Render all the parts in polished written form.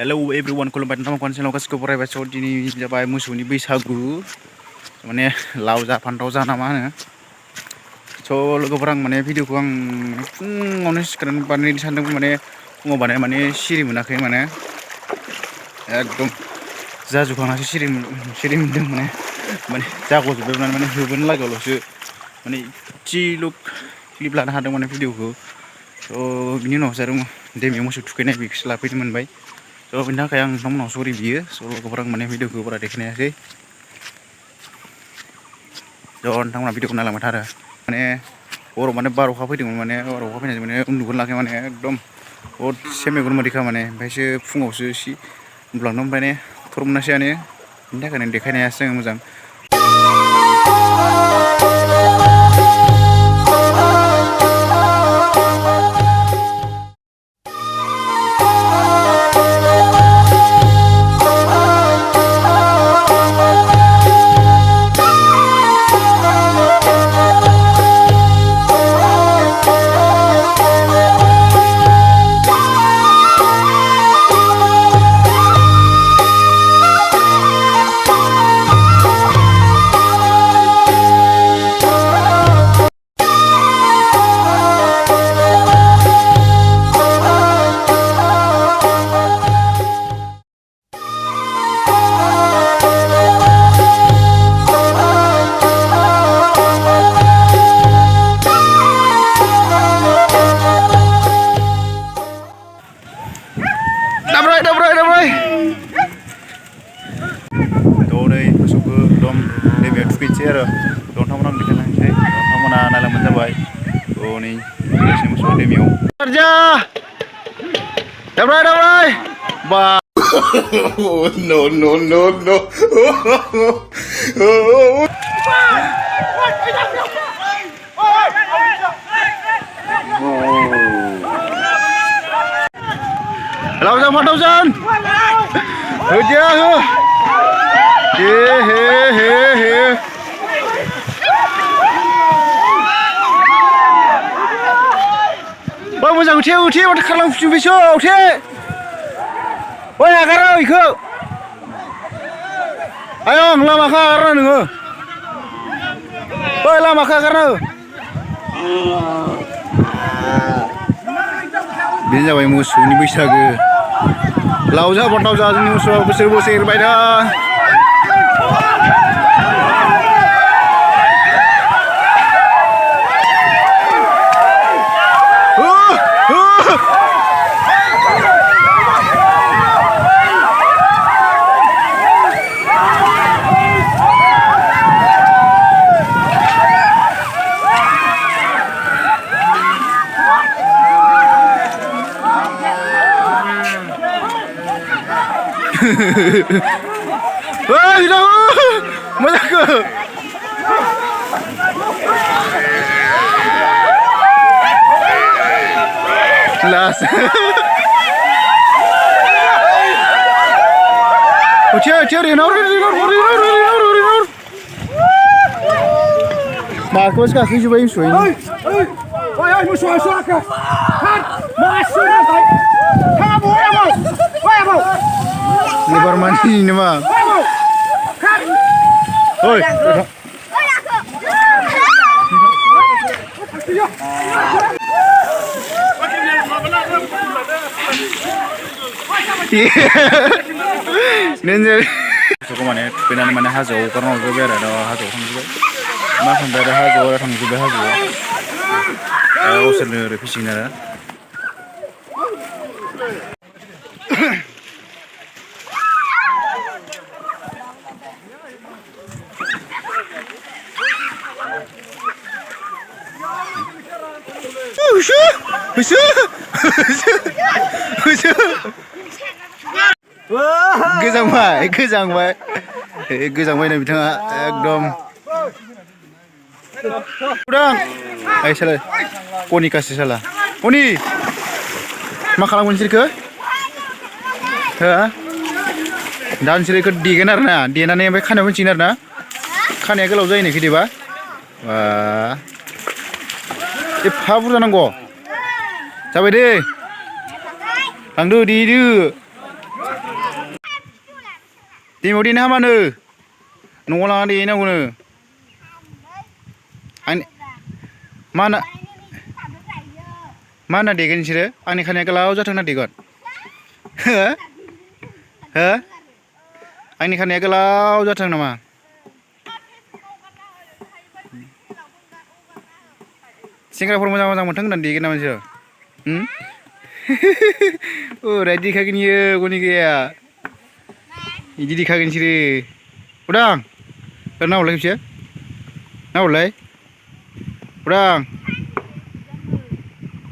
Hello everyone, खुलुमबाय नोंथांमोन चेनेलाव गासिबो फरायबाय स' दिनै जाबाय मोसौनि बैसागु माने लाव जा फान्थाव जा ना मा होनो स' लोगोफोर आं माने भिडिअखौ आं फुङावनो सिखारनानै बानायनो सानदोंमोन माने फुङाव बानाय माने सिरि मोनाखै माने एकदम जाजुबखांनासो सिरि मोनदों माने जाग'जोबबाय माने होबोनो लागायावल'सो माने इसेल' क्लिप लानो हादों माने भिडिअखौ स' बिनि उनावसो आरो दैमायाव मोसौ थुखैनाय बेखौसो लाफैनो मोनबाय स' बेनि थाखाय आं नोंथांमोनाव सरि बियो स' लोगोफोर आं माने भिडिअखौ बारा देखायनो हायाखै स' नोंथांमोना भिडिअखौ नायलांबाय था आरो माने हराव माने बार'खा फैदोंमोन माने बार'खा फैनानै माने उन्दुबोनो लायाखै माने एकदम हरसे मेगन मोदैखा माने ओमफ्रायसो फुङावसो उन्दुलांदों माने थर मोनासैयानो बिनि थाखायनो देखायनो हायासै आङो मोजां मोसौखौ एकदम दैमायाव थुखैनोसै आरो नोंथांमोना आं देखायलांसै नोंथांमोना नायलांबानो जाबाय नै थुखैनोसै मोसौआ दैमायाव दाब्राय बा no लावजा फान्थावजान होदिया हो हे बा मोजां उथे माथो खारलांफिनबायसो उथे ओइ आगारा इखौ आयं लामाखौ आगारना नोङो ओइ लामाखौ आगारना हो बेनो जाबाय मोसौनि बैसागो लाव जा फान्थाव जा जोंनि मोसौआ बोसोर बोसोर एरबाय था Hei, dah, mana ke? Las. Oh, ceri, naur. Marcos, kaki juga ini suai. Oi, musuh ke? Kan, masuk dah. Kamu apa? Apa? Lebar mandi ini mah. Oi. Ninja. Suka mana? Pernah mana hasil? Karena udah berada hasil juga. Macam berada hasil orang juga hasil. Usaha revisi nara. गोजांबाय नै बिथाङा एकदम उदां आइ साला पनि कासि साला पनि मा खालामगोन नोंसोरखौ हो दा नोंसोरखौ देगोन आरो ना देनानै ओमफ्राय खानायाव होनसिगोन आरो ना खानाया गोलाव जायो नाखि देबा एफा बुरजा नांगौ जाबाय दे लांदो देदो दैमायाव देनो हामानो न'आव लाना देहैनांगौनो आंनि मा होनना देगोन नोंसोरो आंनि खानाया गोलाव जाथों होनना देगोन हो हो आंनि खानाया गोलाव जाथों नामा सेंग्राफोर मोजां मोजां मोनथों होननानै देगोन नामा नोंसोर ओरै देखागोन इयो गनिगाया बिदि देखागोन नोंसोरो उदां नाहरलाय खेबसे नाहरलाय उदां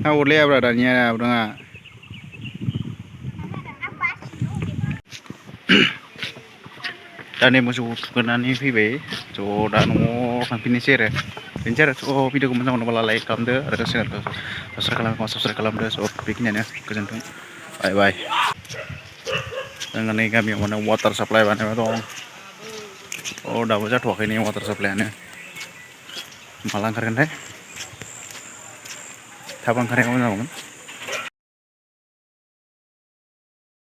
नाहरलायाब्रा दानिया उदाङा दा नै मोसौखौ थुखैनानै फैबाय ज' दा न'आव थांफिननोसै आरो बेनोसै आरो स' भिडिअखौ मोजां मोनोब्ला लाइक खालामदो आरो चेनेलखौ साबस्क्राइब खालामदो स' बेखिनियानो गोजोन्थों बाय बाय जोंहा नै गामियाव माने वाटार साप्लाइ बानायबाय दं दाबो जाथ'वाखै नै वाटार साप्लाइआनो माला ओंखारगोनथाय थाब ओंखारनायबा मोजां जागौमोन